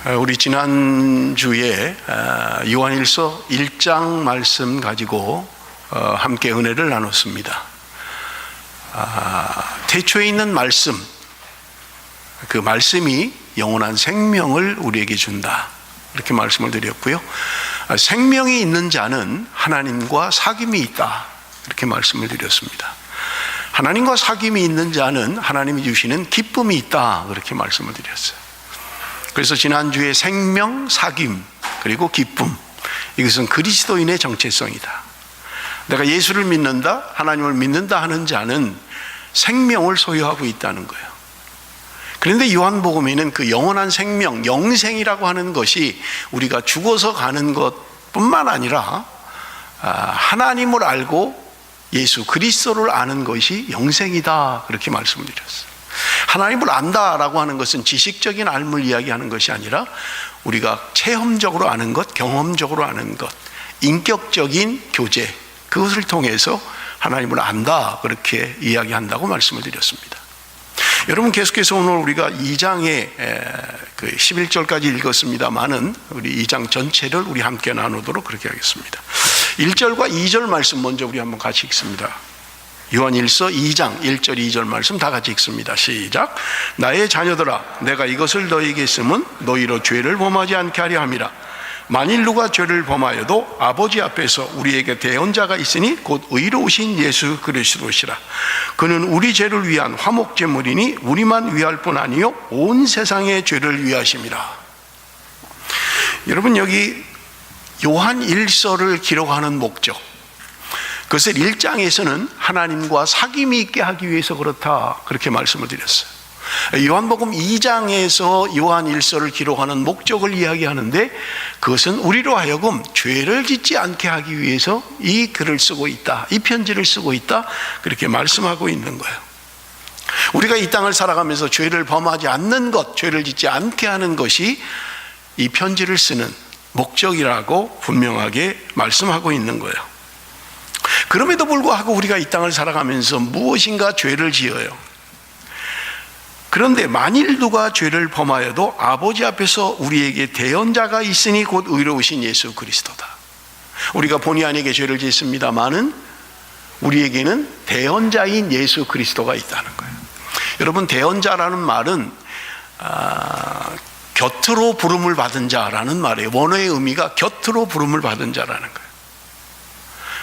우리 지난주에 요한일서 1장 말씀 가지고 함께 은혜를 나눴습니다. 태초에 있는 말씀, 그 말씀이 영원한 생명을 우리에게 준다, 이렇게 말씀을 드렸고요. 생명이 있는 자는 하나님과 사귐이 있다, 이렇게 말씀을 드렸습니다. 하나님과 사귐이 있는 자는 하나님이 주시는 기쁨이 있다, 그렇게 말씀을 드렸어요. 그래서 지난주에 생명, 사귐, 그리고 기쁨, 이것은 그리스도인의 정체성이다. 내가 예수를 믿는다, 하나님을 믿는다 하는 자는 생명을 소유하고 있다는 거예요. 그런데 요한복음에는 그 영원한 생명, 영생이라고 하는 것이 우리가 죽어서 가는 것뿐만 아니라 하나님을 알고 예수 그리스도를 아는 것이 영생이다, 그렇게 말씀을 드렸어요. 하나님을 안다라고 하는 것은 지식적인 알을 이야기하는 것이 아니라 우리가 체험적으로 아는 것, 경험적으로 아는 것, 인격적인 교제, 그것을 통해서 하나님을 안다, 그렇게 이야기한다고 말씀을 드렸습니다. 여러분, 계속해서 오늘 우리가 2장의 11절까지 읽었습니다만은 우리 2장 전체를 우리 함께 나누도록 그렇게 하겠습니다. 1절과 2절 말씀 먼저 우리 한번 같이 읽습니다. 요한일서 2장 1절 2절 말씀 다 같이 읽습니다. 시작. 나의 자녀들아, 내가 이것을 너희에게 쓰면 너희로 죄를 범하지 않게 하려 함이라. 만일 누가 죄를 범하여도 아버지 앞에서 우리에게 대언자가 있으니 곧 의로우신 예수 그리스도시라. 그는 우리 죄를 위한 화목제물이니 우리만 위할 뿐 아니요 온 세상의 죄를 위하심이라. 여러분, 여기 요한 일서를 기록하는 목적, 그것을 1장에서는 하나님과 사귐이 있게 하기 위해서 그렇다, 그렇게 말씀을 드렸어요. 요한복음 2장에서 요한 일서를 기록하는 목적을 이야기하는데, 그것은 우리로 하여금 죄를 짓지 않게 하기 위해서 이 글을 쓰고 있다, 이 편지를 쓰고 있다, 그렇게 말씀하고 있는 거예요. 우리가 이 땅을 살아가면서 죄를 범하지 않는 것, 죄를 짓지 않게 하는 것이 이 편지를 쓰는 목적이라고 분명하게 말씀하고 있는 거예요. 그럼에도 불구하고 우리가 이 땅을 살아가면서 무엇인가 죄를 지어요. 그런데 만일 누가 죄를 범하여도 아버지 앞에서 우리에게 대언자가 있으니 곧 의로우신 예수 그리스도다. 우리가 본의 아니게 죄를 짓습니다마는 우리에게는 대언자인 예수 그리스도가 있다는 거예요. 여러분, 대언자라는 말은 곁으로 부름을 받은 자라는 말이에요. 원어의 의미가 곁으로 부름을 받은 자라는 거예요.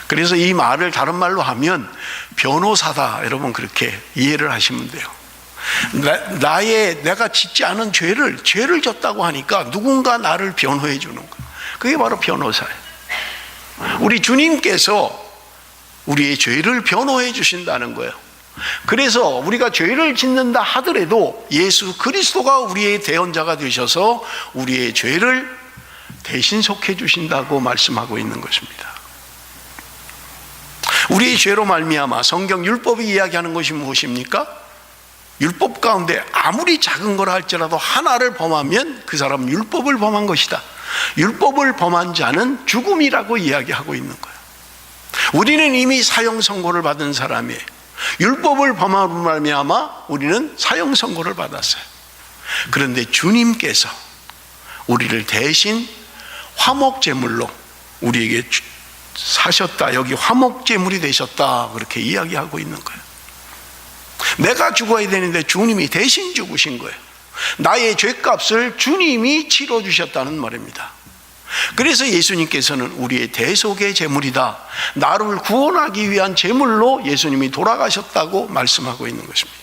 그래서 이 말을 다른 말로 하면 변호사다, 여러분, 그렇게 이해를 하시면 돼요. 내가 짓지 않은 죄를 졌다고 하니까 누군가 나를 변호해 주는 거예요. 그게 바로 변호사예요. 우리 주님께서 우리의 죄를 변호해 주신다는 거예요. 그래서 우리가 죄를 짓는다 하더라도 예수 그리스도가 우리의 대언자가 되셔서 우리의 죄를 대신 속해 주신다고 말씀하고 있는 것입니다. 우리의 죄로 말미암아 성경 율법이 이야기하는 것이 무엇입니까? 율법 가운데 아무리 작은 거라 할지라도 하나를 범하면 그 사람은 율법을 범한 것이다. 율법을 범한 자는 죽음이라고 이야기하고 있는 거예요. 우리는 이미 사형 선고를 받은 사람이에요. 율법을 범함으로 말미암아 우리는 사형 선고를 받았어요. 그런데 주님께서 우리를 대신 화목제물로 우리에게 사셨다, 여기 화목제물이 되셨다, 그렇게 이야기하고 있는 거예요. 내가 죽어야 되는데 주님이 대신 죽으신 거예요. 나의 죄값을 주님이 치러주셨다는 말입니다. 그래서 예수님께서는 우리의 대속의 제물이다, 나를 구원하기 위한 제물로 예수님이 돌아가셨다고 말씀하고 있는 것입니다.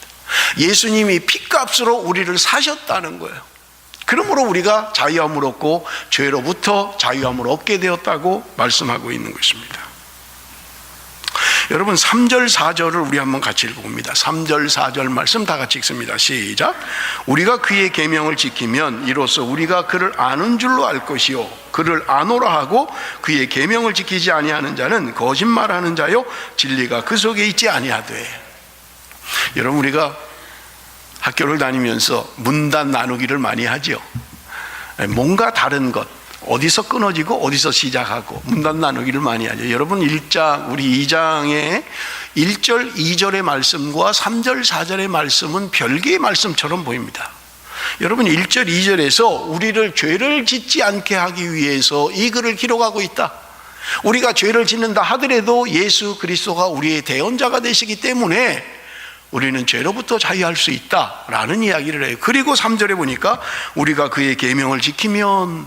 예수님이 피값으로 우리를 사셨다는 거예요. 그러므로 우리가 자유함을 얻고 죄로부터 자유함을 얻게 되었다고 말씀하고 있는 것입니다. 여러분, 3절 4절을 우리 한번 같이 읽어봅니다. 3절 4절 말씀 다 같이 읽습니다. 시작. 우리가 그의 계명을 지키면 이로써 우리가 그를 아는 줄로 알 것이요 그를 아노라 하고 그의 계명을 지키지 아니하는 자는 거짓말하는 자요 진리가 그 속에 있지 아니하되. 여러분, 우리가 학교를 다니면서 문단 나누기를 많이 하죠. 뭔가 다른 것, 어디서 끊어지고 어디서 시작하고 문단 나누기를 많이 하죠. 여러분, 우리 2장의 1절 2절의 말씀과 3절 4절의 말씀은 별개의 말씀처럼 보입니다. 여러분 1절 2절에서 우리를 죄를 짓지 않게 하기 위해서 이 글을 기록하고 있다. 우리가 죄를 짓는다 하더라도 예수 그리스도가 우리의 대언자가 되시기 때문에 우리는 죄로부터 자유할 수 있다라는 이야기를 해요. 그리고 3절에 보니까 우리가 그의 계명을 지키면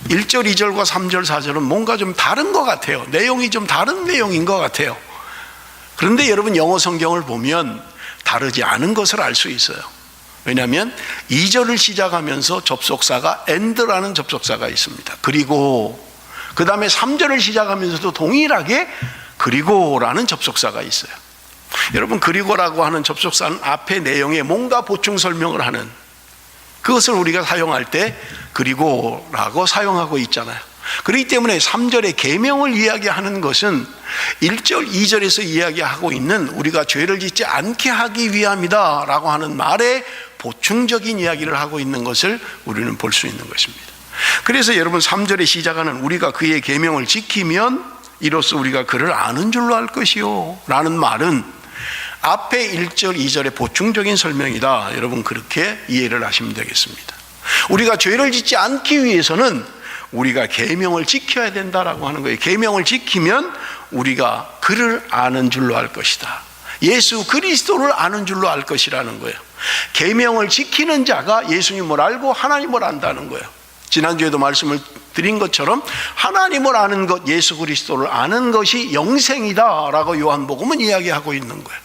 1절 2절과 3절 4절은 뭔가 좀 다른 것 같아요. 내용이 좀 다른 내용인 것 같아요. 그런데 여러분 영어 성경을 보면 다르지 않은 것을 알 수 있어요. 왜냐하면 2절을 시작하면서 접속사가 and라는 접속사가 있습니다. 그리고 그 다음에 3절을 시작하면서도 동일하게 그리고라는 접속사가 있어요. 여러분 그리고라고 하는 접속사는 앞에 내용에 뭔가 보충 설명을 하는, 그것을 우리가 사용할 때 그리고라고 사용하고 있잖아요. 그렇기 때문에 3절의 계명을 이야기하는 것은 1절 2절에서 이야기하고 있는 우리가 죄를 짓지 않게 하기 위함이다 라고 하는 말에 보충적인 이야기를 하고 있는 것을 우리는 볼 수 있는 것입니다. 그래서 여러분 3절에 시작하는 우리가 그의 계명을 지키면 이로써 우리가 그를 아는 줄로 알 것이요 라는 말은 앞에 1절 2절의 보충적인 설명이다. 여러분 그렇게 이해를 하시면 되겠습니다. 우리가 죄를 짓지 않기 위해서는 우리가 계명을 지켜야 된다라고 하는 거예요. 계명을 지키면 우리가 그를 아는 줄로 알 것이다. 예수 그리스도를 아는 줄로 알 것이라는 거예요. 계명을 지키는 자가 예수님을 알고 하나님을 안다는 거예요. 지난주에도 말씀을 드린 것처럼 하나님을 아는 것, 예수 그리스도를 아는 것이 영생이다라고 요한복음은 이야기하고 있는 거예요.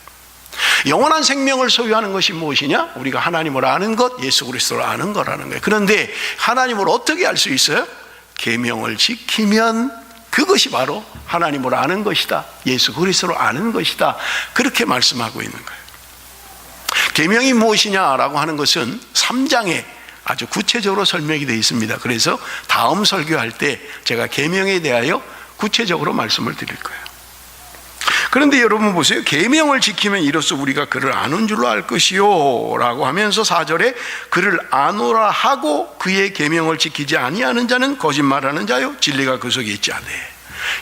영원한 생명을 소유하는 것이 무엇이냐? 우리가 하나님을 아는 것, 예수 그리스도를 아는 거라는 거예요. 그런데 하나님을 어떻게 알 수 있어요? 계명을 지키면 그것이 바로 하나님을 아는 것이다, 예수 그리스도를 아는 것이다, 그렇게 말씀하고 있는 거예요. 계명이 무엇이냐라고 하는 것은 3장에 아주 구체적으로 설명이 되어 있습니다. 그래서 다음 설교할 때 제가 계명에 대하여 구체적으로 말씀을 드릴 거예요. 그런데 여러분 보세요. 계명을 지키면 이로써 우리가 그를 아는 줄로 알 것이요 라고 하면서 4절에 그를 아노라 하고 그의 계명을 지키지 아니하는 자는 거짓말하는 자요 진리가 그 속에 있지 않네.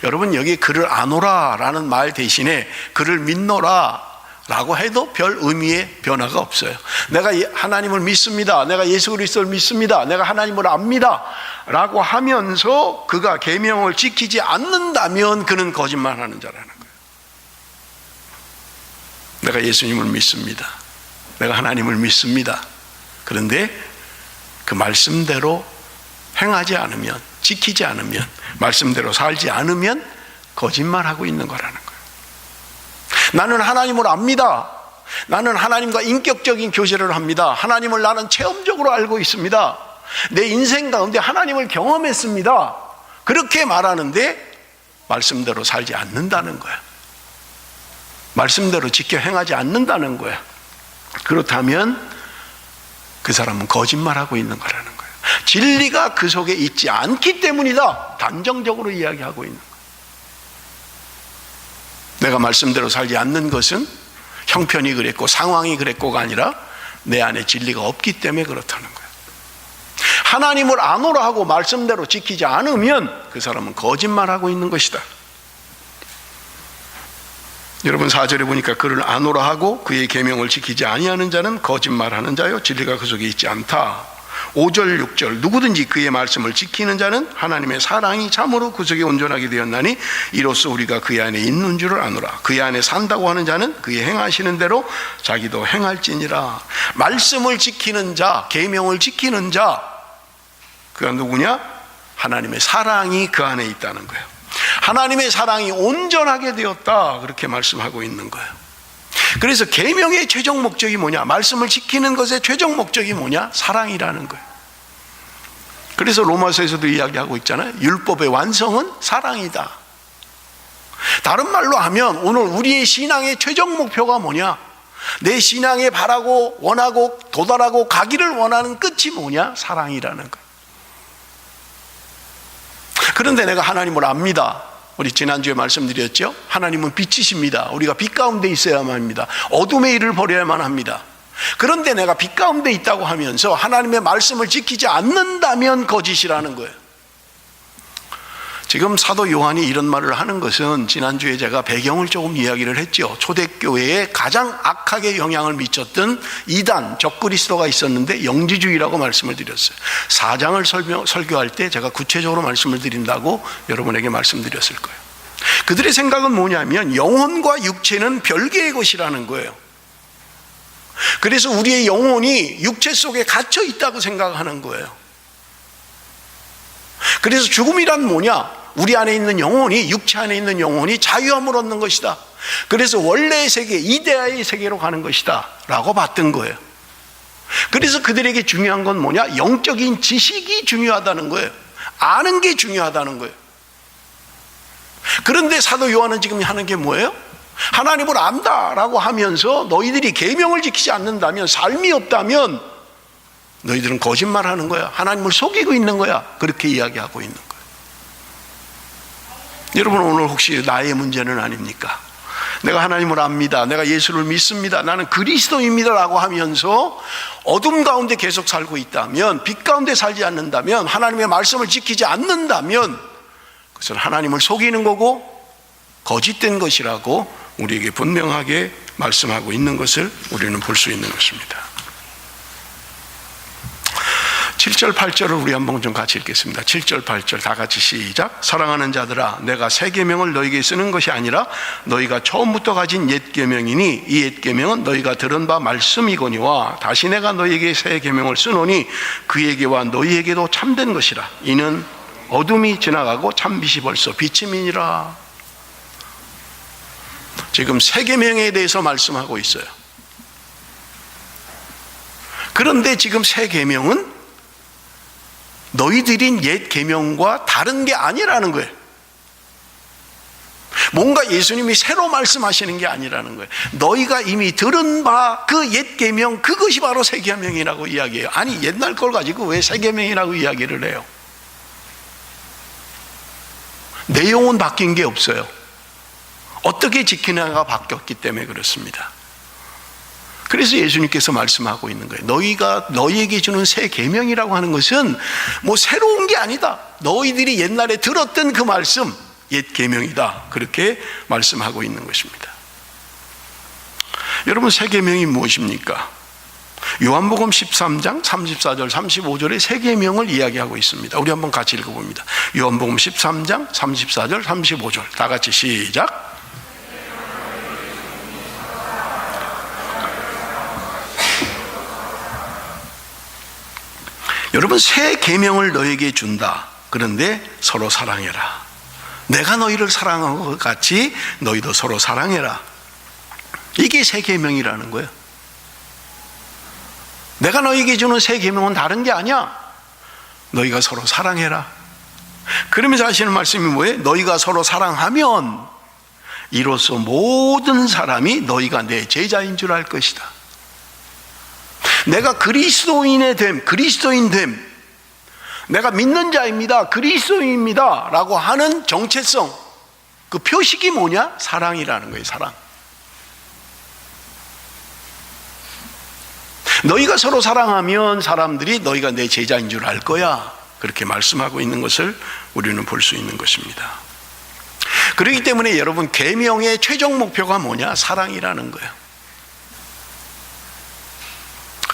여러분 여기 그를 아노라 라는 말 대신에 그를 믿노라 라고 해도 별 의미의 변화가 없어요. 내가 하나님을 믿습니다, 내가 예수 그리스도를 믿습니다, 내가 하나님을 압니다 라고 하면서 그가 계명을 지키지 않는다면 그는 거짓말하는 자라는 거예요. 내가 예수님을 믿습니다, 내가 하나님을 믿습니다, 그런데 그 말씀대로 행하지 않으면, 지키지 않으면, 말씀대로 살지 않으면 거짓말하고 있는 거라는 거예요. 나는 하나님을 압니다, 나는 하나님과 인격적인 교제를 합니다, 하나님을 나는 체험적으로 알고 있습니다, 내 인생 가운데 하나님을 경험했습니다, 그렇게 말하는데 말씀대로 살지 않는다는 거예요. 말씀대로 지켜 행하지 않는다는 거야. 그렇다면 그 사람은 거짓말하고 있는 거라는 거예요. 진리가 그 속에 있지 않기 때문이다, 단정적으로 이야기하고 있는 거예요. 내가 말씀대로 살지 않는 것은 형편이 그랬고 상황이 그랬고가 아니라 내 안에 진리가 없기 때문에 그렇다는 거예요. 하나님을 아노라 하고 말씀대로 지키지 않으면 그 사람은 거짓말하고 있는 것이다. 여러분 4절에 보니까 그를 아노라 하고 그의 계명을 지키지 아니하는 자는 거짓말하는 자요 진리가 그 속에 있지 않다. 5절 6절 누구든지 그의 말씀을 지키는 자는 하나님의 사랑이 참으로 그 속에 온전하게 되었나니 이로써 우리가 그의 안에 있는 줄을 아노라. 그의 안에 산다고 하는 자는 그의 행하시는 대로 자기도 행할지니라. 말씀을 지키는 자, 계명을 지키는 자, 그가 누구냐? 하나님의 사랑이 그 안에 있다는 거예요. 하나님의 사랑이 온전하게 되었다, 그렇게 말씀하고 있는 거예요. 그래서 계명의 최종 목적이 뭐냐? 말씀을 지키는 것의 최종 목적이 뭐냐? 사랑이라는 거예요. 그래서 로마서에서도 이야기하고 있잖아요. 율법의 완성은 사랑이다. 다른 말로 하면 오늘 우리의 신앙의 최종 목표가 뭐냐? 내 신앙에 바라고 원하고 도달하고 가기를 원하는 끝이 뭐냐? 사랑이라는 거예요. 그런데 내가 하나님을 압니다. 우리 지난주에 말씀드렸죠. 하나님은 빛이십니다. 우리가 빛 가운데 있어야만 합니다. 어둠의 일을 버려야만 합니다. 그런데 내가 빛 가운데 있다고 하면서 하나님의 말씀을 지키지 않는다면 거짓이라는 거예요. 지금 사도 요한이 이런 말을 하는 것은 지난주에 제가 배경을 조금 이야기를 했죠. 초대교회에 가장 악하게 영향을 미쳤던 이단 적그리스도가 있었는데 영지주의라고 말씀을 드렸어요. 4장을 설교할 때 제가 구체적으로 말씀을 드린다고 여러분에게 말씀드렸을 거예요. 그들의 생각은 뭐냐면 영혼과 육체는 별개의 것이라는 거예요. 그래서 우리의 영혼이 육체 속에 갇혀 있다고 생각하는 거예요. 그래서 죽음이란 뭐냐? 우리 안에 있는 영혼이, 육체 안에 있는 영혼이 자유함을 얻는 것이다. 그래서 원래의 세계, 이데아의 세계로 가는 것이다 라고 봤던 거예요. 그래서 그들에게 중요한 건 뭐냐? 영적인 지식이 중요하다는 거예요. 아는 게 중요하다는 거예요. 그런데 사도 요한은 지금 하는 게 뭐예요? 하나님을 안다라고 하면서 너희들이 계명을 지키지 않는다면, 삶이 없다면 너희들은 거짓말하는 거야. 하나님을 속이고 있는 거야. 그렇게 이야기하고 있는 거예요. 여러분, 오늘 혹시 나의 문제는 아닙니까? 내가 하나님을 압니다. 내가 예수를 믿습니다. 나는 그리스도입니다 라고 하면서 어둠 가운데 계속 살고 있다면, 빛 가운데 살지 않는다면, 하나님의 말씀을 지키지 않는다면 그것은 하나님을 속이는 거고 거짓된 것이라고 우리에게 분명하게 말씀하고 있는 것을 우리는 볼 수 있는 것입니다. 7절 8절을 우리 한번 좀 같이 읽겠습니다. 7절 8절 다 같이 시작. 사랑하는 자들아, 내가 새 계명을 너희에게 쓰는 것이 아니라 너희가 처음부터 가진 옛 계명이니 이 옛 계명은 너희가 들은 바 말씀이거니와 다시 내가 너희에게 새 계명을 쓰노니 그에게와 너희에게도 참된 것이라. 이는 어둠이 지나가고 참빛이 벌써 비침이니라. 지금 새 계명에 대해서 말씀하고 있어요. 그런데 지금 새 계명은 너희들인 옛 계명과 다른 게 아니라는 거예요. 뭔가 예수님이 새로 말씀하시는 게 아니라는 거예요. 너희가 이미 들은 바 그 옛 계명, 그것이 바로 새 계명이라고 이야기해요. 아니, 옛날 걸 가지고 왜 새 계명이라고 이야기를 해요? 내용은 바뀐 게 없어요. 어떻게 지키느냐가 바뀌었기 때문에 그렇습니다. 그래서 예수님께서 말씀하고 있는 거예요. 너희가 너희에게 주는 새 계명이라고 하는 것은 뭐 새로운 게 아니다. 너희들이 옛날에 들었던 그 말씀, 옛 계명이다. 그렇게 말씀하고 있는 것입니다. 여러분, 새 계명이 무엇입니까? 요한복음 13장 34절 35절에 새 계명을 이야기하고 있습니다. 우리 한번 같이 읽어봅니다. 요한복음 13장 34절 35절 다 같이 시작. 여러분, 새 계명을 너에게 준다. 그런데 서로 사랑해라. 내가 너희를 사랑한 것 같이 너희도 서로 사랑해라. 이게 새 계명이라는 거예요. 내가 너희에게 주는 새 계명은 다른 게 아니야. 너희가 서로 사랑해라. 그러면서 하시는 말씀이 뭐예요? 너희가 서로 사랑하면 이로써 모든 사람이 너희가 내 제자인 줄 알 것이다. 내가 그리스도인 됨, 내가 믿는 자입니다, 그리스도인입니다 라고 하는 정체성, 그 표식이 뭐냐? 사랑이라는 거예요. 사랑. 너희가 서로 사랑하면 사람들이 너희가 내 제자인 줄 알 거야. 그렇게 말씀하고 있는 것을 우리는 볼 수 있는 것입니다. 그렇기 때문에 여러분, 계명의 최종 목표가 뭐냐? 사랑이라는 거예요.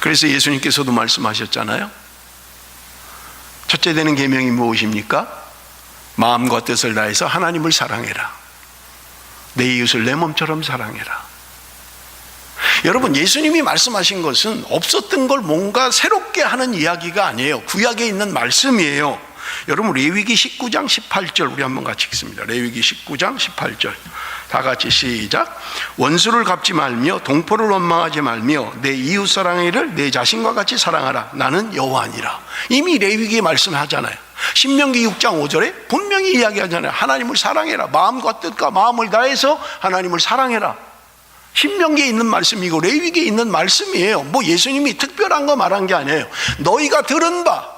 그래서 예수님께서도 말씀하셨잖아요. 첫째 되는 계명이 무엇입니까? 마음과 뜻을 다해서 하나님을 사랑해라. 내 이웃을 내 몸처럼 사랑해라. 여러분, 예수님이 말씀하신 것은 없었던 걸 뭔가 새롭게 하는 이야기가 아니에요. 구약에 있는 말씀이에요. 여러분, 레위기 19장 18절 우리 한번 같이 읽습니다. 레위기 19장 18절 다 같이 시작. 원수를 갚지 말며 동포를 원망하지 말며 내 이웃 사랑이를 내 자신과 같이 사랑하라. 나는 여호와니라. 이미 레위기에 말씀하잖아요. 신명기 6장 5절에 분명히 이야기하잖아요. 하나님을 사랑해라. 마음과 뜻과 마음을 다해서 하나님을 사랑해라. 신명기에 있는 말씀이고 레위기에 있는 말씀이에요. 뭐 예수님이 특별한 거 말한 게 아니에요. 너희가 들은 바,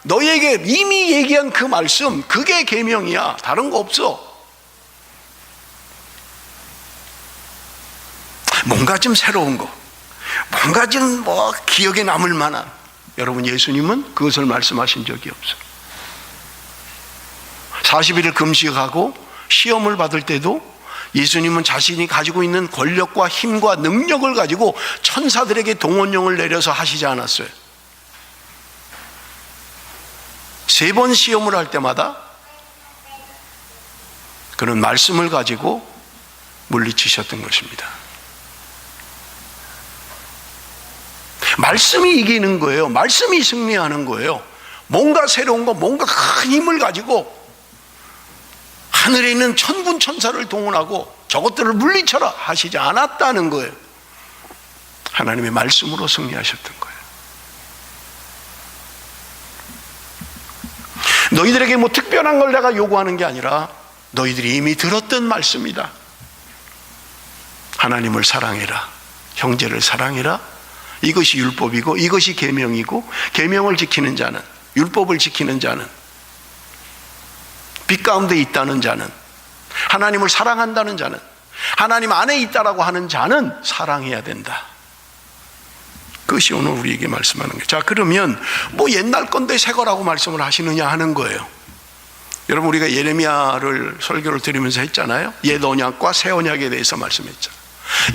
너희에게 이미 얘기한 그 말씀, 그게 계명이야. 다른 거 없어. 뭔가 좀 새로운 거, 뭔가 좀 뭐 기억에 남을 만한, 여러분, 예수님은 그것을 말씀하신 적이 없어요. 40일을 금식하고 시험을 받을 때도 예수님은 자신이 가지고 있는 권력과 힘과 능력을 가지고 천사들에게 동원령을 내려서 하시지 않았어요. 3번 시험을 할 때마다 그런 말씀을 가지고 물리치셨던 것입니다. 말씀이 이기는 거예요. 말씀이 승리하는 거예요. 뭔가 새로운 거, 뭔가 큰 힘을 가지고 하늘에 있는 천군 천사를 동원하고 저것들을 물리쳐라 하시지 않았다는 거예요. 하나님의 말씀으로 승리하셨던 거예요. 너희들에게 뭐 특별한 걸 내가 요구하는 게 아니라 너희들이 이미 들었던 말씀이다. 하나님을 사랑해라, 형제를 사랑해라. 이것이 율법이고 이것이 계명이고, 계명을 지키는 자는, 율법을 지키는 자는, 빛 가운데 있다는 자는, 하나님을 사랑한다는 자는, 하나님 안에 있다라고 하는 자는 사랑해야 된다. 그것이 오늘 우리에게 말씀하는 거예요. 자, 그러면 뭐 옛날 건데 새 거라고 말씀을 하시느냐 하는 거예요. 여러분, 우리가 예레미야를 설교를 드리면서 했잖아요. 옛 언약과 새 언약에 대해서 말씀했잖아요.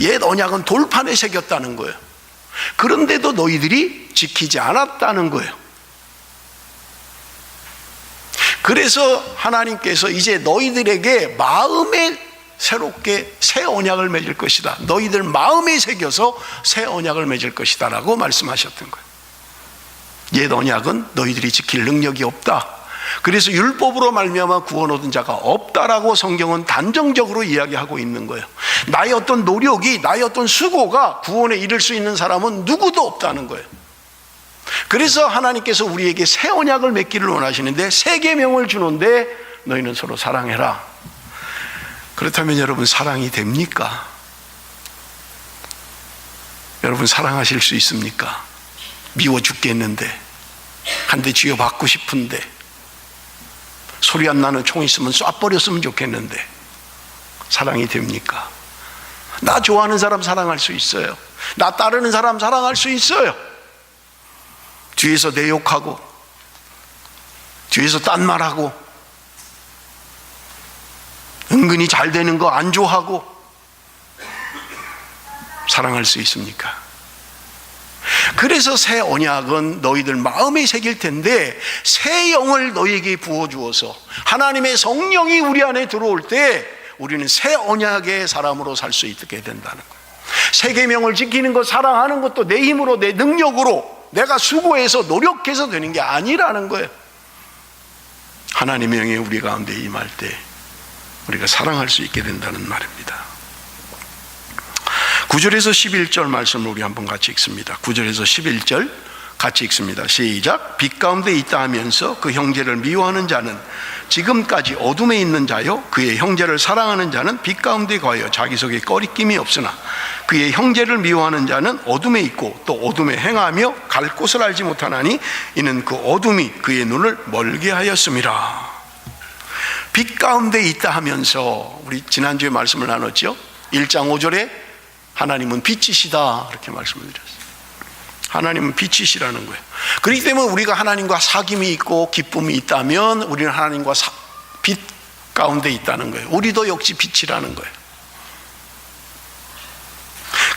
옛 언약은 돌판에 새겼다는 거예요. 그런데도 너희들이 지키지 않았다는 거예요. 그래서 하나님께서 이제 너희들에게 마음에 새롭게 새 언약을 맺을 것이다. 너희들 마음에 새겨서 새 언약을 맺을 것이다 라고 말씀하셨던 거예요. 옛 언약은 너희들이 지킬 능력이 없다. 그래서 율법으로 말미암아 구원 얻은 자가 없다라고 성경은 단정적으로 이야기하고 있는 거예요. 나의 어떤 노력이, 나의 어떤 수고가 구원에 이를 수 있는 사람은 누구도 없다는 거예요. 그래서 하나님께서 우리에게 새 언약을 맺기를 원하시는데 새 계명을 주는데 너희는 서로 사랑해라. 그렇다면 여러분, 사랑이 됩니까? 여러분, 사랑하실 수 있습니까? 미워 죽겠는데, 한 대 쥐어 받고 싶은데, 소리 안 나는 총 있으면 쏴버렸으면 좋겠는데 사랑이 됩니까? 나 좋아하는 사람 사랑할 수 있어요. 나 따르는 사람 사랑할 수 있어요. 뒤에서 내 욕하고, 뒤에서 딴 말하고, 은근히 잘 되는 거 안 좋아하고 사랑할 수 있습니까? 그래서 새 언약은 너희들 마음에 새길 텐데 새 영을 너희에게 부어주어서 하나님의 성령이 우리 안에 들어올 때 우리는 새 언약의 사람으로 살 수 있게 된다는 거예요. 새 계명을 지키는 것, 사랑하는 것도 내 힘으로, 내 능력으로, 내가 수고해서 노력해서 되는 게 아니라는 거예요. 하나님의 영이 우리 가운데 임할 때 우리가 사랑할 수 있게 된다는 말입니다. 9절에서 11절 말씀을 우리 한번 같이 읽습니다. 9절에서 11절 같이 읽습니다. 시작. 빛 가운데 있다 하면서 그 형제를 미워하는 자는 지금까지 어둠에 있는 자요, 그의 형제를 사랑하는 자는 빛 가운데 거하여 자기 속에 꺼리낌이 없으나 그의 형제를 미워하는 자는 어둠에 있고 또 어둠에 행하며 갈 곳을 알지 못하나니 이는 그 어둠이 그의 눈을 멀게 하였음이라. 빛 가운데 있다 하면서 우리 지난주에 말씀을 나눴죠. 1장 5절에 하나님은 빛이시다 이렇게 말씀을 드렸어요. 하나님은 빛이시라는 거예요. 그렇기 때문에 우리가 하나님과 사귐이 있고 기쁨이 있다면 우리는 하나님과 빛 가운데 있다는 거예요. 우리도 역시 빛이라는 거예요.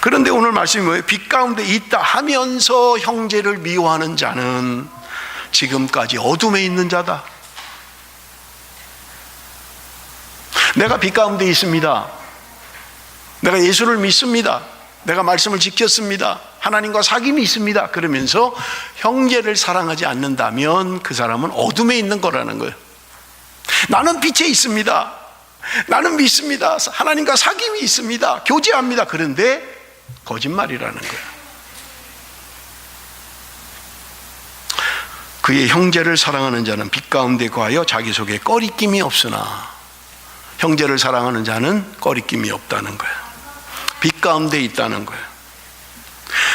그런데 오늘 말씀이 뭐예요? 빛 가운데 있다 하면서 형제를 미워하는 자는 지금까지 어둠에 있는 자다. 내가 빛 가운데 있습니다. 내가 예수를 믿습니다. 내가 말씀을 지켰습니다. 하나님과 사귐이 있습니다. 그러면서 형제를 사랑하지 않는다면 그 사람은 어둠에 있는 거라는 거예요. 나는 빛에 있습니다. 나는 믿습니다. 하나님과 사귐이 있습니다. 교제합니다. 그런데 거짓말이라는 거예요. 그의 형제를 사랑하는 자는 빛 가운데 거하여 자기 속에 꺼리낌이 없으나, 형제를 사랑하는 자는 꺼리낌이 없다는 거예요. 빛 가운데 있다는 거예요.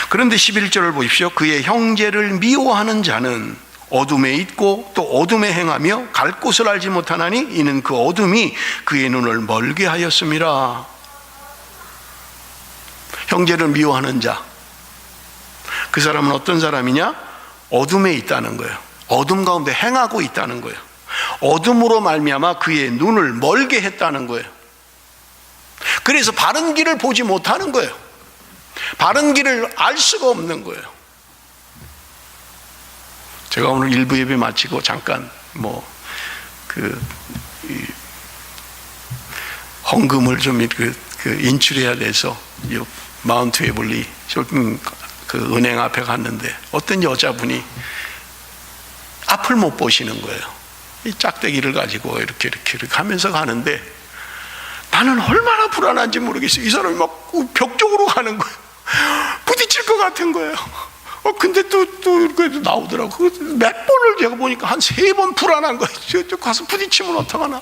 그런데 11절을 보십시오. 그의 형제를 미워하는 자는 어둠에 있고 또 어둠에 행하며 갈 곳을 알지 못하나니 이는 그 어둠이 그의 눈을 멀게 하였음이라. 형제를 미워하는 자, 그 사람은 어떤 사람이냐? 어둠에 있다는 거예요. 어둠 가운데 행하고 있다는 거예요. 어둠으로 말미암아 그의 눈을 멀게 했다는 거예요. 그래서 바른 길을 보지 못하는 거예요. 바른 길을 알 수가 없는 거예요. 제가 오늘 일부 예배 마치고 잠깐 헌금을 좀 인출해야 돼서 마운트 에블리 그 은행 앞에 갔는데 어떤 여자분이 앞을 못 보시는 거예요. 이 짝대기를 가지고 이렇게 하면서 가는데 나는 얼마나 불안한지 모르겠어요. 이 사람이 막 벽 쪽으로 가는 거예요. 부딪힐 것 같은 거예요. 근데 또 이렇게 나오더라고. 몇 번을 제가 보니까 한 3번 불안한 거예요. 저 가서 부딪히면 어떡하나.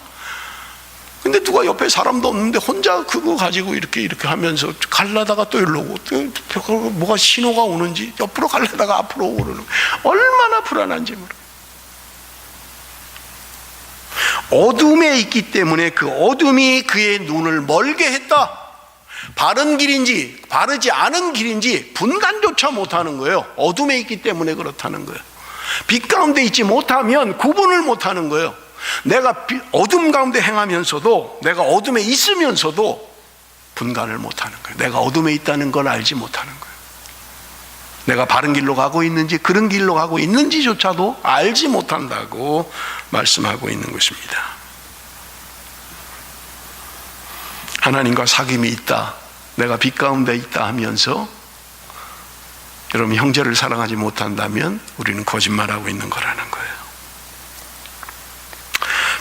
근데 누가 옆에 사람도 없는데 혼자 그거 가지고 이렇게 하면서 갈라다가 또 일로 오고 또 뭐가 신호가 오는지 옆으로 갈라다가 앞으로 오고 그러는 거예요. 얼마나 불안한지 모르겠어요. 어둠에 있기 때문에 그 어둠이 그의 눈을 멀게 했다. 바른 길인지 바르지 않은 길인지 분간조차 못하는 거예요. 어둠에 있기 때문에 그렇다는 거예요. 빛 가운데 있지 못하면 구분을 못하는 거예요. 내가 어둠 가운데 행하면서도, 내가 어둠에 있으면서도 분간을 못하는 거예요. 내가 어둠에 있다는 걸 알지 못하는 거예요. 내가 바른 길로 가고 있는지, 그런 길로 가고 있는지조차도 알지 못한다고 말씀하고 있는 것입니다. 하나님과 사귐이 있다, 내가 빛 가운데 있다 하면서 여러분 형제를 사랑하지 못한다면 우리는 거짓말하고 있는 거라는 거예요.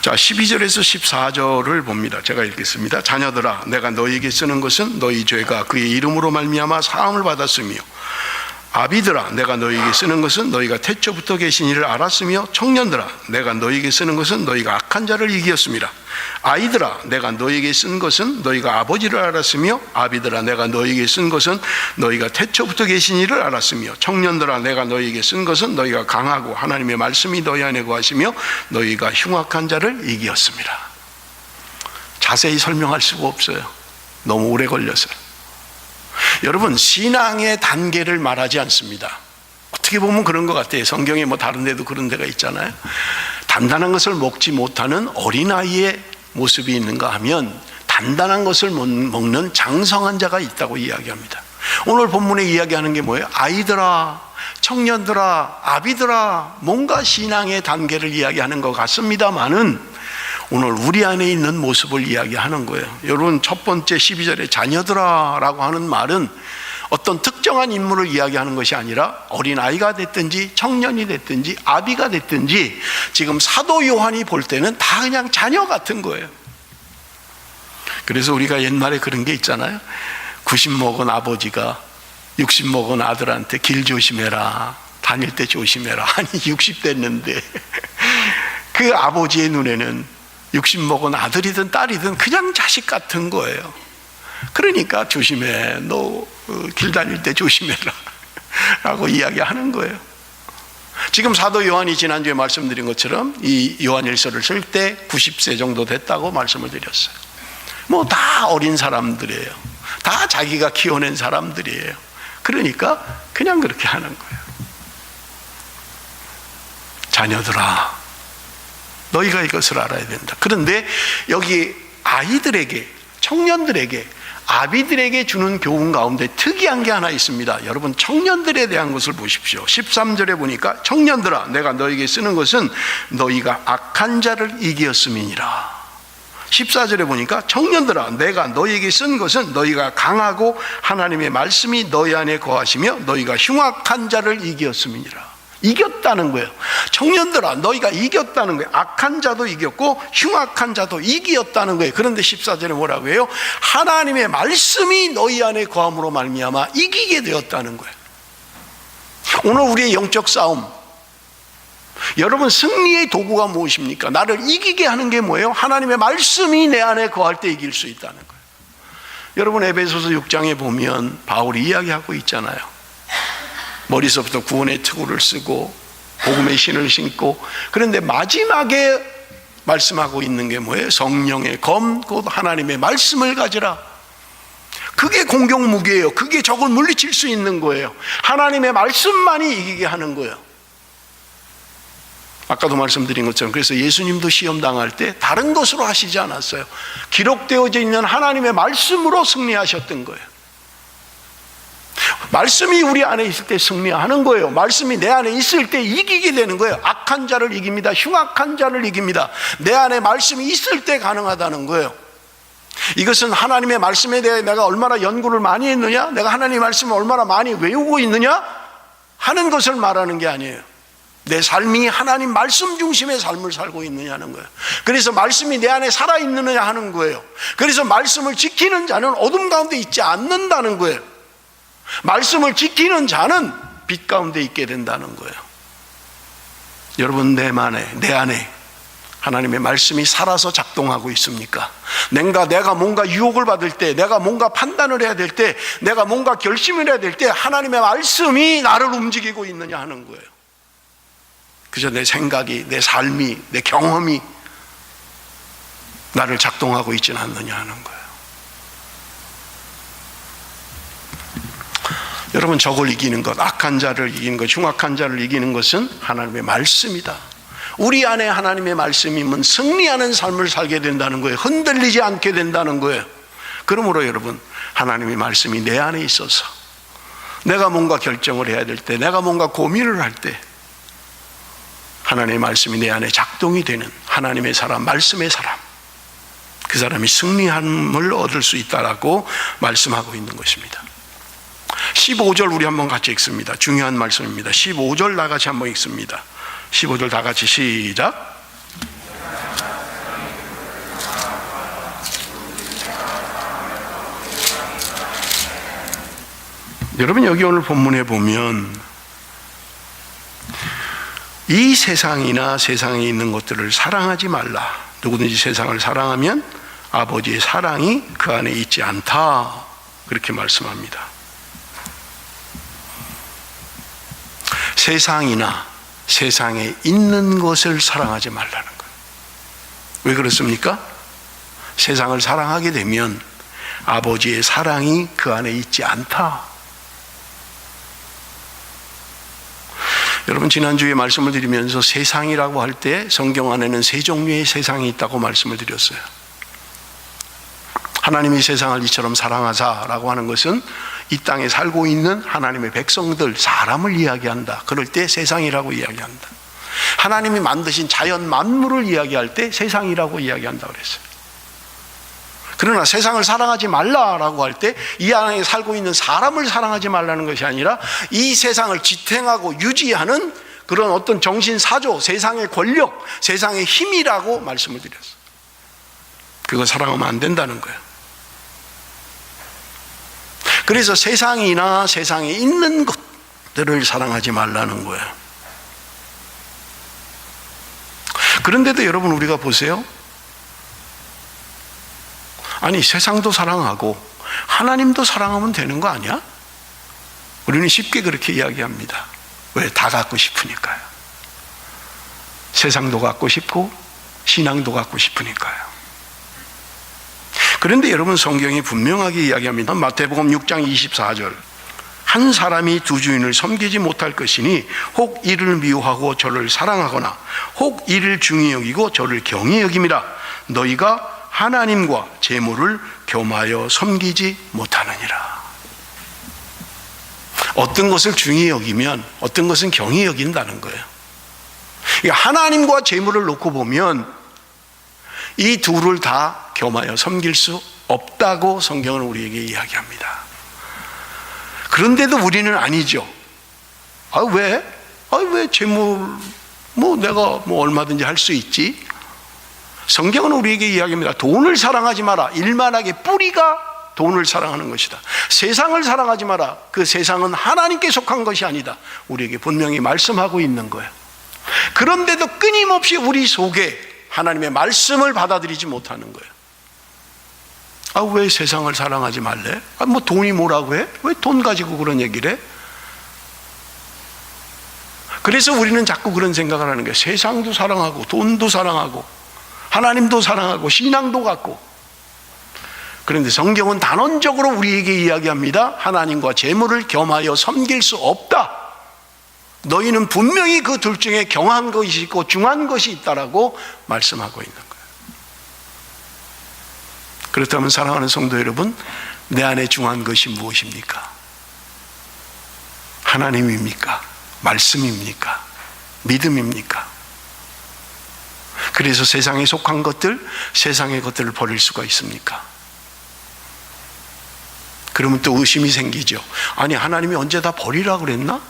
자, 12절에서 14절을 봅니다. 제가 읽겠습니다. 자녀들아, 내가 너희에게 쓰는 것은 너희 죄가 그의 이름으로 말미암아 사함을 받았으며, 아비들아, 내가 너희에게 쓰는 것은 너희가 태초부터 계신 이를 알았으며, 청년들아, 내가 너희에게 쓰는 것은 너희가 악한 자를 이기었습니다. 아이들아, 내가 너희에게 쓴 것은 너희가 아버지를 알았으며, 아비들아, 내가 너희에게 쓴 것은 너희가 태초부터 계신 이를 알았으며, 청년들아, 내가 너희에게 쓴 것은 너희가 강하고 하나님의 말씀이 너희 안에 거하시며 너희가 흉악한 자를 이기었습니다. 자세히 설명할 수가 없어요. 너무 오래 걸려서요. 여러분, 신앙의 단계를 말하지 않습니다. 어떻게 보면 그런 것 같아요. 성경에 다른 데도 그런 데가 있잖아요. 단단한 것을 먹지 못하는 어린아이의 모습이 있는가 하면 단단한 것을 먹는 장성한 자가 있다고 이야기합니다. 오늘 본문에 이야기하는 게 뭐예요? 아이들아, 청년들아, 아비들아, 뭔가 신앙의 단계를 이야기하는 것 같습니다만은 오늘 우리 안에 있는 모습을 이야기하는 거예요. 여러분, 첫 번째 12절에 자녀들아 라고 하는 말은 어떤 특정한 인물을 이야기하는 것이 아니라 어린아이가 됐든지 청년이 됐든지 아비가 됐든지 지금 사도 요한이 볼 때는 다 그냥 자녀 같은 거예요. 그래서 우리가 옛말에 그런 게 있잖아요. 90 먹은 아버지가 60 먹은 아들한테 길 조심해라, 다닐 때 조심해라. 아니 60 됐는데 그 아버지의 눈에는 60 먹은 아들이든 딸이든 그냥 자식 같은 거예요. 그러니까 조심해, 너 길 다닐 때 조심해라 라고 이야기하는 거예요. 지금 사도 요한이 지난주에 말씀드린 것처럼 이 요한일서를 쓸 때 90세 정도 됐다고 말씀을 드렸어요. 다 어린 사람들이에요. 다 자기가 키워낸 사람들이에요. 그러니까 그냥 그렇게 하는 거예요. 자녀들아, 너희가 이것을 알아야 된다. 그런데 여기 아이들에게, 청년들에게, 아비들에게 주는 교훈 가운데 특이한 게 하나 있습니다. 여러분, 청년들에 대한 것을 보십시오. 13절에 보니까 청년들아, 내가 너희에게 쓰는 것은 너희가 악한 자를 이기었음이니라. 14절에 보니까 청년들아, 내가 너희에게 쓴 것은 너희가 강하고 하나님의 말씀이 너희 안에 거하시며 너희가 흉악한 자를 이기었음이니라. 이겼다는 거예요. 청년들아, 너희가 이겼다는 거예요. 악한 자도 이겼고 흉악한 자도 이기었다는 거예요. 그런데 14절에 뭐라고 해요? 하나님의 말씀이 너희 안에 거함으로 말미암아 이기게 되었다는 거예요. 오늘 우리의 영적 싸움, 여러분, 승리의 도구가 무엇입니까? 나를 이기게 하는 게 뭐예요? 하나님의 말씀이 내 안에 거할 때 이길 수 있다는 거예요. 여러분, 에베소서 6장에 보면 바울이 이야기하고 있잖아요. 머리서부터 구원의 투구를 쓰고 복음의 신을 신고, 그런데 마지막에 말씀하고 있는 게 뭐예요? 성령의 검, 곧 하나님의 말씀을 가지라. 그게 공격 무기예요. 그게 적을 물리칠 수 있는 거예요. 하나님의 말씀만이 이기게 하는 거예요. 아까도 말씀드린 것처럼 그래서 예수님도 시험 당할 때 다른 것으로 하시지 않았어요. 기록되어져 있는 하나님의 말씀으로 승리하셨던 거예요. 말씀이 우리 안에 있을 때 승리하는 거예요. 말씀이 내 안에 있을 때 이기게 되는 거예요. 악한 자를 이깁니다. 흉악한 자를 이깁니다. 내 안에 말씀이 있을 때 가능하다는 거예요. 이것은 하나님의 말씀에 대해 내가 얼마나 연구를 많이 했느냐, 내가 하나님의 말씀을 얼마나 많이 외우고 있느냐 하는 것을 말하는 게 아니에요. 내 삶이 하나님 말씀 중심의 삶을 살고 있느냐는 거예요. 그래서 말씀이 내 안에 살아있느냐 하는 거예요. 그래서 말씀을 지키는 자는 어둠 가운데 있지 않는다는 거예요. 말씀을 지키는 자는 빛 가운데 있게 된다는 거예요. 여러분, 내 안에 하나님의 말씀이 살아서 작동하고 있습니까? 내가 뭔가 유혹을 받을 때, 내가 뭔가 판단을 해야 될 때, 내가 뭔가 결심을 해야 될 때 하나님의 말씀이 나를 움직이고 있느냐 하는 거예요. 그저 내 생각이, 내 삶이, 내 경험이 나를 작동하고 있지는 않느냐 하는 거예요. 여러분, 적을 이기는 것, 악한 자를 이기는 것, 흉악한 자를 이기는 것은 하나님의 말씀이다. 우리 안에 하나님의 말씀이면 승리하는 삶을 살게 된다는 거예요. 흔들리지 않게 된다는 거예요. 그러므로 여러분, 하나님의 말씀이 내 안에 있어서 내가 뭔가 결정을 해야 될 때, 내가 뭔가 고민을 할 때 하나님의 말씀이 내 안에 작동이 되는 하나님의 사람, 말씀의 사람, 그 사람이 승리함을 얻을 수 있다라고 말씀하고 있는 것입니다. 15절 우리 한번 같이 읽습니다. 중요한 말씀입니다. 15절 다 같이 한번 읽습니다. 15절 다 같이 시작. 여러분, 여기 오늘 본문에 보면 이 세상이나 세상에 있는 것들을 사랑하지 말라. 누구든지 세상을 사랑하면 아버지의 사랑이 그 안에 있지 않다. 그렇게 말씀합니다. 세상이나 세상에 있는 것을 사랑하지 말라는 거예요. 왜 그렇습니까? 세상을 사랑하게 되면 아버지의 사랑이 그 안에 있지 않다. 여러분, 지난주에 말씀을 드리면서 세상이라고 할 때 성경 안에는 세 종류의 세상이 있다고 말씀을 드렸어요. 하나님이 세상을 이처럼 사랑하사라고 하는 것은 이 땅에 살고 있는 하나님의 백성들, 사람을 이야기한다. 그럴 때 세상이라고 이야기한다. 하나님이 만드신 자연 만물을 이야기할 때 세상이라고 이야기한다고 그랬어요. 그러나 세상을 사랑하지 말라라고 할 때 이 안에 살고 있는 사람을 사랑하지 말라는 것이 아니라 이 세상을 지탱하고 유지하는 그런 어떤 정신사조, 세상의 권력, 세상의 힘이라고 말씀을 드렸어요. 그거 사랑하면 안 된다는 거예요. 그래서 세상이나 세상에 있는 것들을 사랑하지 말라는 거예요. 그런데도 여러분, 우리가 보세요. 아니, 세상도 사랑하고 하나님도 사랑하면 되는 거 아니야? 우리는 쉽게 그렇게 이야기합니다. 왜? 다 갖고 싶으니까요. 세상도 갖고 싶고 신앙도 갖고 싶으니까요. 그런데 여러분, 성경이 분명하게 이야기합니다. 마태복음 6장 24절. 한 사람이 두 주인을 섬기지 못할 것이니 혹 이를 미워하고 저를 사랑하거나 혹 이를 중히 여기고 저를 경히 여김이라. 너희가 하나님과 재물을 겸하여 섬기지 못하느니라. 어떤 것을 중히 여기면 어떤 것은 경히 여긴다는 거예요. 하나님과 재물을 놓고 보면 이 둘을 다 겸하여 섬길 수 없다고 성경은 우리에게 이야기합니다. 그런데도 우리는 아니죠. 왜 재물 내가 얼마든지 할 수 있지. 성경은 우리에게 이야기합니다. 돈을 사랑하지 마라. 일만하게 뿌리가 돈을 사랑하는 것이다. 세상을 사랑하지 마라. 그 세상은 하나님께 속한 것이 아니다. 우리에게 분명히 말씀하고 있는 거예요. 그런데도 끊임없이 우리 속에 하나님의 말씀을 받아들이지 못하는 거예요. 왜 세상을 사랑하지 말래? 돈이 뭐라고 해? 왜 돈 가지고 그런 얘기를 해? 그래서 우리는 자꾸 그런 생각을 하는 거예요. 세상도 사랑하고 돈도 사랑하고 하나님도 사랑하고 신앙도 갖고. 그런데 성경은 단언적으로 우리에게 이야기합니다. 하나님과 재물을 겸하여 섬길 수 없다. 너희는 분명히 그 둘 중에 경한 것이 있고 중한 것이 있다라고 말씀하고 있는 거예요. 그렇다면 사랑하는 성도 여러분, 내 안에 중한 것이 무엇입니까? 하나님입니까? 말씀입니까? 믿음입니까? 그래서 세상에 속한 것들, 세상의 것들을 버릴 수가 있습니까? 그러면 또 의심이 생기죠. 아니, 하나님이 언제 다 버리라 그랬나?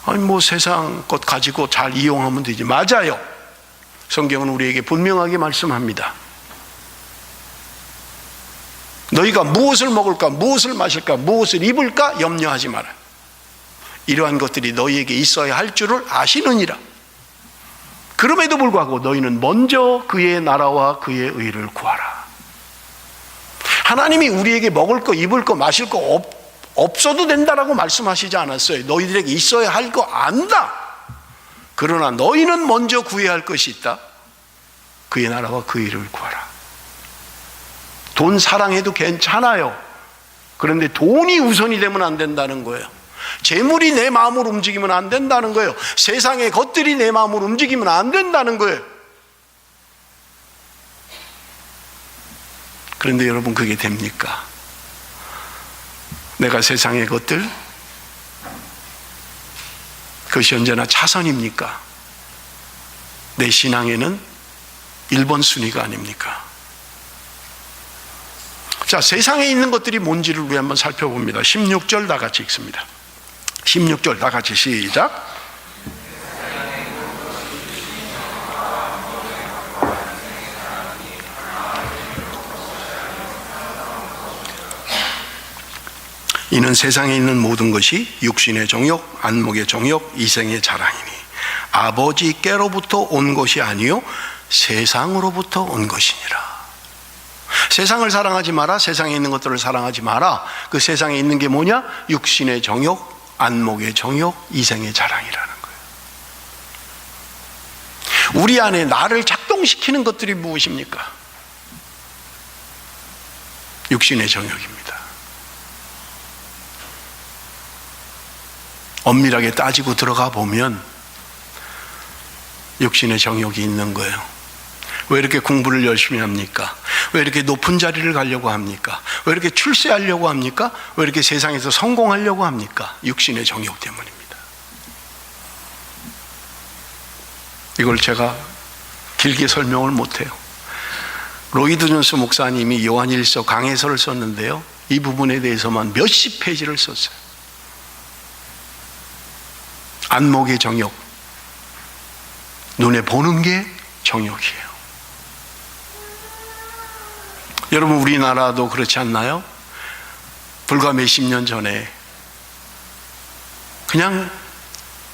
아니, 뭐 세상 것 가지고 잘 이용하면 되지. 맞아요. 성경은 우리에게 분명하게 말씀합니다. 너희가 무엇을 먹을까, 무엇을 마실까, 무엇을 입을까 염려하지 마라. 이러한 것들이 너희에게 있어야 할 줄을 아시느니라. 그럼에도 불구하고 너희는 먼저 그의 나라와 그의 의를 구하라. 하나님이 우리에게 먹을 거, 입을 거, 마실 거 없어도 된다라고 말씀하시지 않았어요. 너희들에게 있어야 할 거 안다. 그러나 너희는 먼저 구해야 할 것이 있다. 그의 나라와 그의 의를 구하라. 돈 사랑해도 괜찮아요. 그런데 돈이 우선이 되면 안 된다는 거예요. 재물이 내 마음을 움직이면 안 된다는 거예요. 세상의 것들이 내 마음을 움직이면 안 된다는 거예요. 그런데 여러분, 그게 됩니까? 내가 세상의 것들, 그것이 언제나 차선입니까? 내 신앙에는 1번 순위가 아닙니까? 자, 세상에 있는 것들이 뭔지를 우리 한번 살펴봅니다. 16절 다 같이 읽습니다. 16절 다 같이 시작. 이는 세상에 있는 모든 것이 육신의 정욕, 안목의 정욕, 이생의 자랑이니 아버지께로부터 온 것이 아니요 세상으로부터 온 것이니라. 세상을 사랑하지 마라. 세상에 있는 것들을 사랑하지 마라. 그 세상에 있는 게 뭐냐? 육신의 정욕, 안목의 정욕, 이생의 자랑이라는 거예요. 우리 안에 나를 작동시키는 것들이 무엇입니까? 육신의 정욕입니다. 엄밀하게 따지고 들어가 보면 육신의 정욕이 있는 거예요. 왜 이렇게 공부를 열심히 합니까? 왜 이렇게 높은 자리를 가려고 합니까? 왜 이렇게 출세하려고 합니까? 왜 이렇게 세상에서 성공하려고 합니까? 육신의 정욕 때문입니다. 이걸 제가 길게 설명을 못해요. 로이드 존스 목사님이 요한일서 강해서를 썼는데요, 이 부분에 대해서만 몇십 페이지를 썼어요. 안목의 정욕, 눈에 보는 게 정욕이에요. 여러분, 우리나라도 그렇지 않나요? 불과 몇십 년 전에 그냥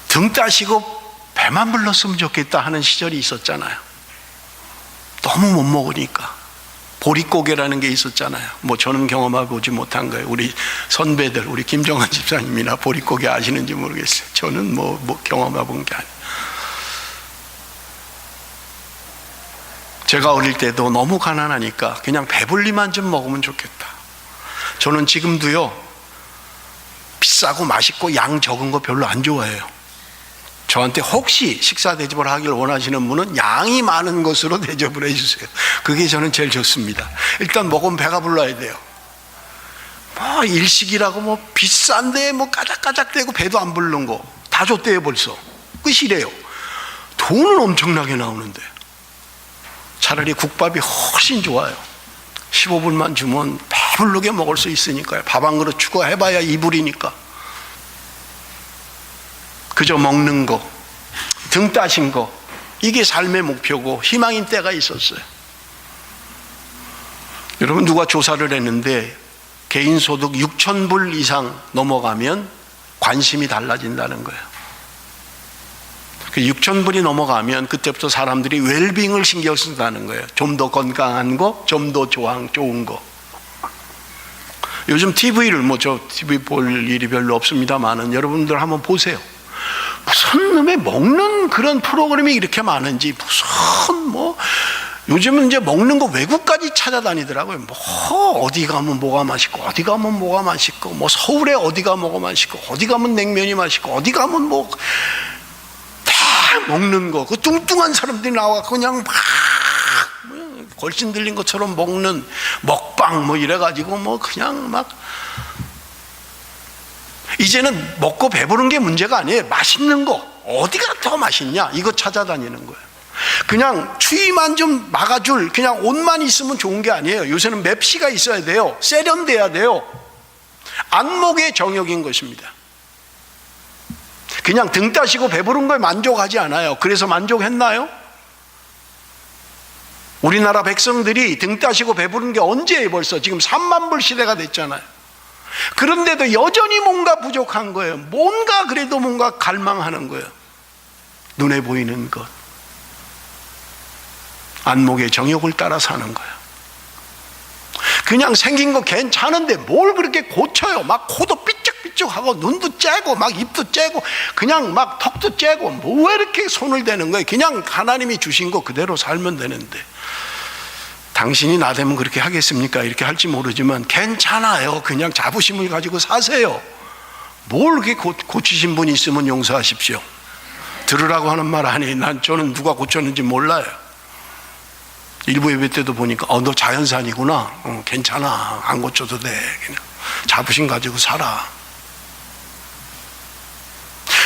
등 따시고 배만 불렀으면 좋겠다 하는 시절이 있었잖아요. 너무 못 먹으니까. 보릿고개라는 게 있었잖아요. 뭐 저는 경험해보지 못한 거예요. 우리 선배들, 우리 김정한 집사님이나 보릿고개 아시는지 모르겠어요. 저는 뭐 경험해본 게 아니에요. 제가 어릴 때도 너무 가난하니까 그냥 배불리만 좀 먹으면 좋겠다. 저는 지금도요, 비싸고 맛있고 양 적은 거 별로 안 좋아해요. 저한테 혹시 식사 대접을 하길 원하시는 분은 양이 많은 것으로 대접을 해주세요. 그게 저는 제일 좋습니다. 일단 먹으면 배가 불러야 돼요. 뭐 일식이라고 뭐 비싼데 뭐 까작까작대고 배도 안 부르는 거 다 줬대요. 벌써 끝이래요. 돈은 엄청나게 나오는데 차라리 국밥이 훨씬 좋아요. 15불만 주면 배부르게 먹을 수 있으니까요. 밥 한 그릇 추가해봐야 2불이니까. 그저 먹는 거, 등 따신 거, 이게 삶의 목표고 희망인 때가 있었어요. 여러분, 누가 조사를 했는데 개인소득 6,000불 이상 넘어가면 관심이 달라진다는 거예요. 그 6,000불이 넘어가면 그때부터 사람들이 웰빙을 신경 쓴다는 거예요. 좀 더 건강한 거, 좀 더 좋은 거. 요즘 TV를 저 TV 볼 일이 별로 없습니다만은 여러분들 한번 보세요. 무슨 놈의 먹는 그런 프로그램이 이렇게 많은지, 무슨 요즘은 이제 먹는 거 외국까지 찾아다니더라고요. 뭐 어디 가면 뭐가 맛있고, 어디 가면 뭐가 맛있고, 뭐 서울에 어디가 뭐가 맛있고, 어디 가면 냉면이 맛있고, 어디 가면 뭐 다 먹는 거. 그 뚱뚱한 사람들이 나와 그냥 막 걸신 들린 것처럼 먹는 먹방 뭐 이래가지고 뭐 그냥 막, 이제는 먹고 배부른 게 문제가 아니에요. 맛있는 거 어디가 더 맛있냐 이거 찾아다니는 거예요. 그냥 추위만 좀 막아줄 그냥 옷만 있으면 좋은 게 아니에요. 요새는 맵시가 있어야 돼요. 세련돼야 돼요. 안목의 정욕인 것입니다. 그냥 등 따시고 배부른 거에 만족하지 않아요. 그래서 만족했나요? 우리나라 백성들이 등 따시고 배부른 게 언제예요? 벌써 지금 3만 불 시대가 됐잖아요. 그런데도 여전히 뭔가 부족한 거예요. 뭔가 그래도 뭔가 갈망하는 거예요. 눈에 보이는 것, 안목의 정욕을 따라 사는 거예요. 그냥 생긴 거 괜찮은데 뭘 그렇게 고쳐요. 막 코도 삐쩍삐쩍하고 눈도 째고 막 입도 째고 그냥 막 턱도 째고 뭐 왜 이렇게 손을 대는 거예요. 그냥 하나님이 주신 거 그대로 살면 되는데, 당신이 나 되면 그렇게 하겠습니까? 이렇게 할지 모르지만 괜찮아요. 그냥 자부심을 가지고 사세요. 뭘 그렇게 고치신 분이 있으면 용서하십시오. 들으라고 하는 말 아니에요. 저는 누가 고쳤는지 몰라요. 일부 예배 때도 보니까 너 자연산이구나. 괜찮아. 안 고쳐도 돼. 그냥 자부심 가지고 살아.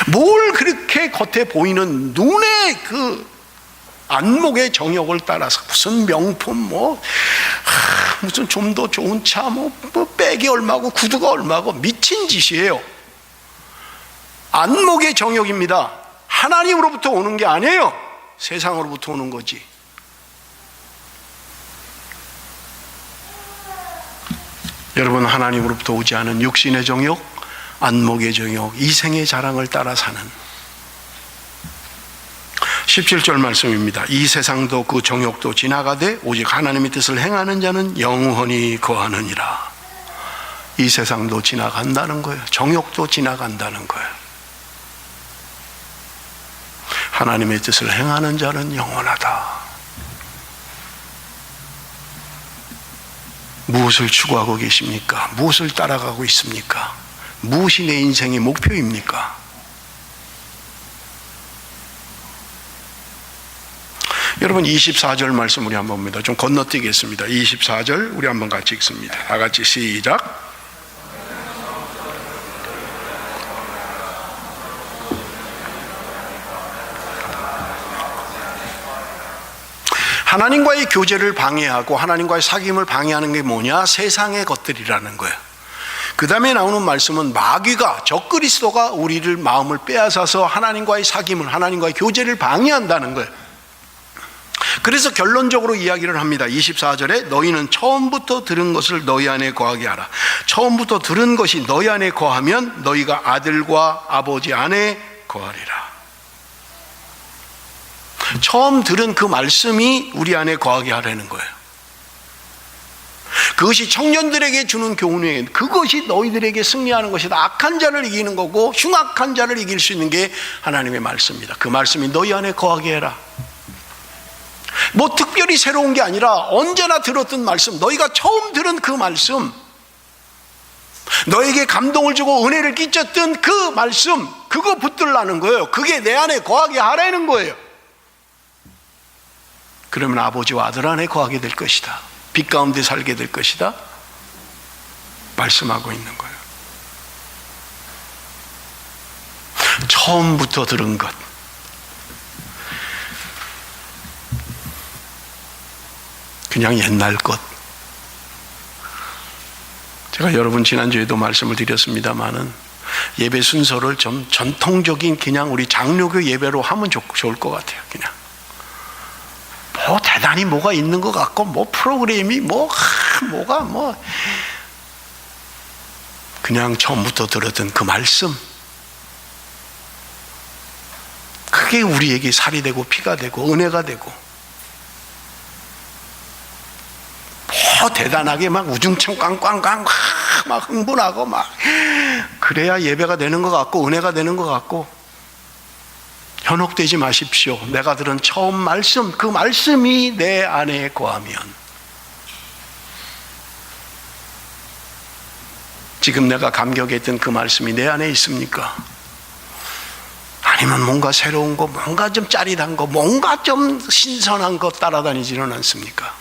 뭘 그렇게 겉에 보이는 눈에 그 안목의 정욕을 따라서 무슨 명품 무슨 좀 더 좋은 차 뭐 백이 얼마고 구두가 얼마고 미친 짓이에요. 안목의 정욕입니다. 하나님으로부터 오는 게 아니에요. 세상으로부터 오는 거지. 여러분, 하나님으로부터 오지 않은 육신의 정욕, 안목의 정욕, 이생의 자랑을 따라 사는 17절 말씀입니다. 이 세상도 그 정욕도 지나가되 오직 하나님의 뜻을 행하는 자는 영원히 거하느니라. 이 세상도 지나간다는 거예요. 정욕도 지나간다는 거예요. 하나님의 뜻을 행하는 자는 영원하다. 무엇을 추구하고 계십니까? 무엇을 따라가고 있습니까? 무엇이 내 인생의 목표입니까? 여러분, 24절 말씀 우리 한번 봅니다. 좀 건너뛰겠습니다. 24절 우리 한번 같이 읽습니다. 다 같이 시작. 하나님과의 교제를 방해하고 하나님과의 사귐을 방해하는 게 뭐냐? 세상의 것들이라는 거예요. 그 다음에 나오는 말씀은 마귀가, 적그리스도가 우리를 마음을 빼앗아서 하나님과의 사귐을, 하나님과의 교제를 방해한다는 거예요. 그래서 결론적으로 이야기를 합니다. 24절에 너희는 처음부터 들은 것을 너희 안에 거하게 하라. 처음부터 들은 것이 너희 안에 거하면 너희가 아들과 아버지 안에 거하리라. 처음 들은 그 말씀이 우리 안에 거하게 하라는 거예요. 그것이 청년들에게 주는 교훈이에요. 그것이 너희들에게 승리하는 것이다. 악한 자를 이기는 거고 흉악한 자를 이길 수 있는 게 하나님의 말씀입니다. 그 말씀이 너희 안에 거하게 해라. 뭐 특별히 새로운 게 아니라 언제나 들었던 말씀, 너희가 처음 들은 그 말씀, 너에게 감동을 주고 은혜를 끼쳤던 그 말씀, 그거 붙들라는 거예요. 그게 내 안에 거하게 하라는 거예요. 그러면 아버지와 아들 안에 거하게 될 것이다. 빛 가운데 살게 될 것이다. 말씀하고 있는 거예요. 처음부터 들은 것, 그냥 옛날 것. 제가 여러분 지난주에도 말씀을 드렸습니다마는 예배 순서를 좀 전통적인 그냥 우리 장로교 예배로 하면 좋을 것 같아요. 그냥 뭐 대단히 뭐가 있는 것 같고 뭐 프로그램이 뭐가 그냥 처음부터 들었던 그 말씀, 그게 우리에게 살이 되고 피가 되고 은혜가 되고, 뭐 대단하게 막 우중충 꽝꽝꽝 막 흥분하고 막 그래야 예배가 되는 것 같고 은혜가 되는 것 같고, 현혹되지 마십시오. 내가 들은 처음 말씀, 그 말씀이 내 안에 거하면, 지금 내가 감격했던 그 말씀이 내 안에 있습니까? 아니면 뭔가 새로운 거, 뭔가 좀 짜릿한 거, 뭔가 좀 신선한 거 따라다니지는 않습니까?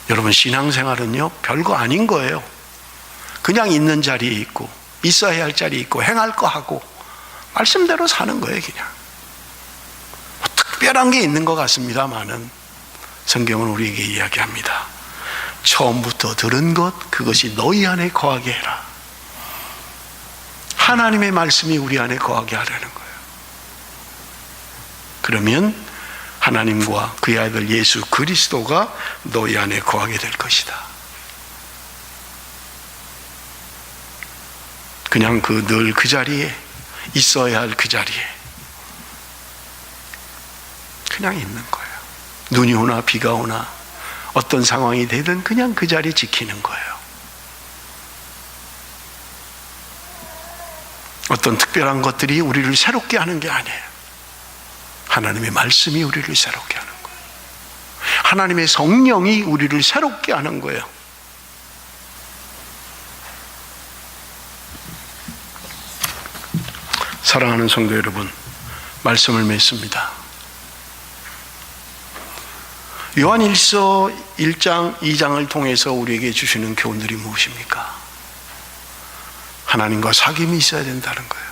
여러분, 신앙생활은요, 별거 아닌 거예요. 그냥 있는 자리에 있고, 있어야 할 자리에 있고, 행할 거 하고, 말씀대로 사는 거예요, 그냥. 뭐 특별한 게 있는 것 같습니다만은 성경은 우리에게 이야기합니다. 처음부터 들은 것, 그것이 너희 안에 거하게 해라. 하나님의 말씀이 우리 안에 거하게 하라는 거예요. 그러면 하나님과 그의 아들 예수 그리스도가 너희 안에 거하게 될 것이다. 그냥 늘 그 자리에 있어야 할 그 자리에 그냥 있는 거예요. 눈이 오나 비가 오나 어떤 상황이 되든 그냥 그 자리 지키는 거예요. 어떤 특별한 것들이 우리를 새롭게 하는 게 아니에요. 하나님의 말씀이 우리를 새롭게 하는 거예요. 하나님의 성령이 우리를 새롭게 하는 거예요. 사랑하는 성도 여러분, 말씀을 맺습니다. 요한일서 1장, 2장을 통해서 우리에게 주시는 교훈들이 무엇입니까? 하나님과 사귐이 있어야 된다는 거예요.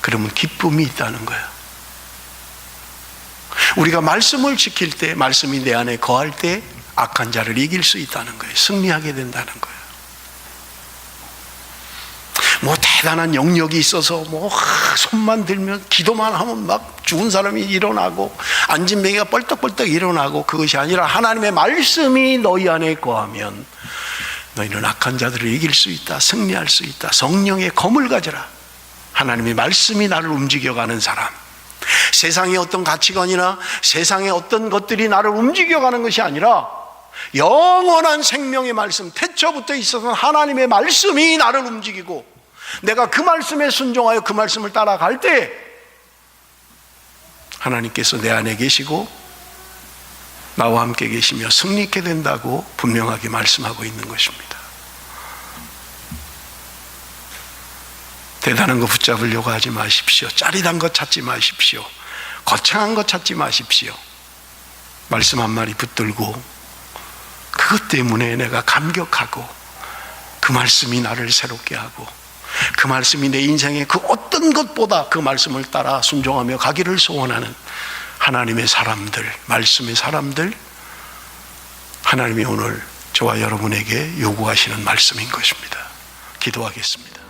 그러면 기쁨이 있다는 거예요. 우리가 말씀을 지킬 때, 말씀이 내 안에 거할 때 악한 자를 이길 수 있다는 거예요. 승리하게 된다는 거예요. 뭐 대단한 영역이 있어서 뭐 손만 들면 기도만 하면 막 죽은 사람이 일어나고 앉은 맹이가 뻘떡뻘떡 일어나고, 그것이 아니라 하나님의 말씀이 너희 안에 거하면 너희는 악한 자들을 이길 수 있다, 승리할 수 있다. 성령의 검을 가져라. 하나님의 말씀이 나를 움직여가는 사람. 세상의 어떤 가치관이나 세상의 어떤 것들이 나를 움직여가는 것이 아니라 영원한 생명의 말씀, 태초부터 있었던 하나님의 말씀이 나를 움직이고, 내가 그 말씀에 순종하여 그 말씀을 따라갈 때 하나님께서 내 안에 계시고 나와 함께 계시며 승리케 된다고 분명하게 말씀하고 있는 것입니다. 대단한 거 붙잡으려고 하지 마십시오. 짜릿한 것 찾지 마십시오. 거창한 것 찾지 마십시오. 말씀 한 마리 붙들고 그것 때문에 내가 감격하고, 그 말씀이 나를 새롭게 하고, 그 말씀이 내 인생의 그 어떤 것보다 그 말씀을 따라 순종하며 가기를 소원하는 하나님의 사람들, 말씀의 사람들, 하나님이 오늘 저와 여러분에게 요구하시는 말씀인 것입니다. 기도하겠습니다.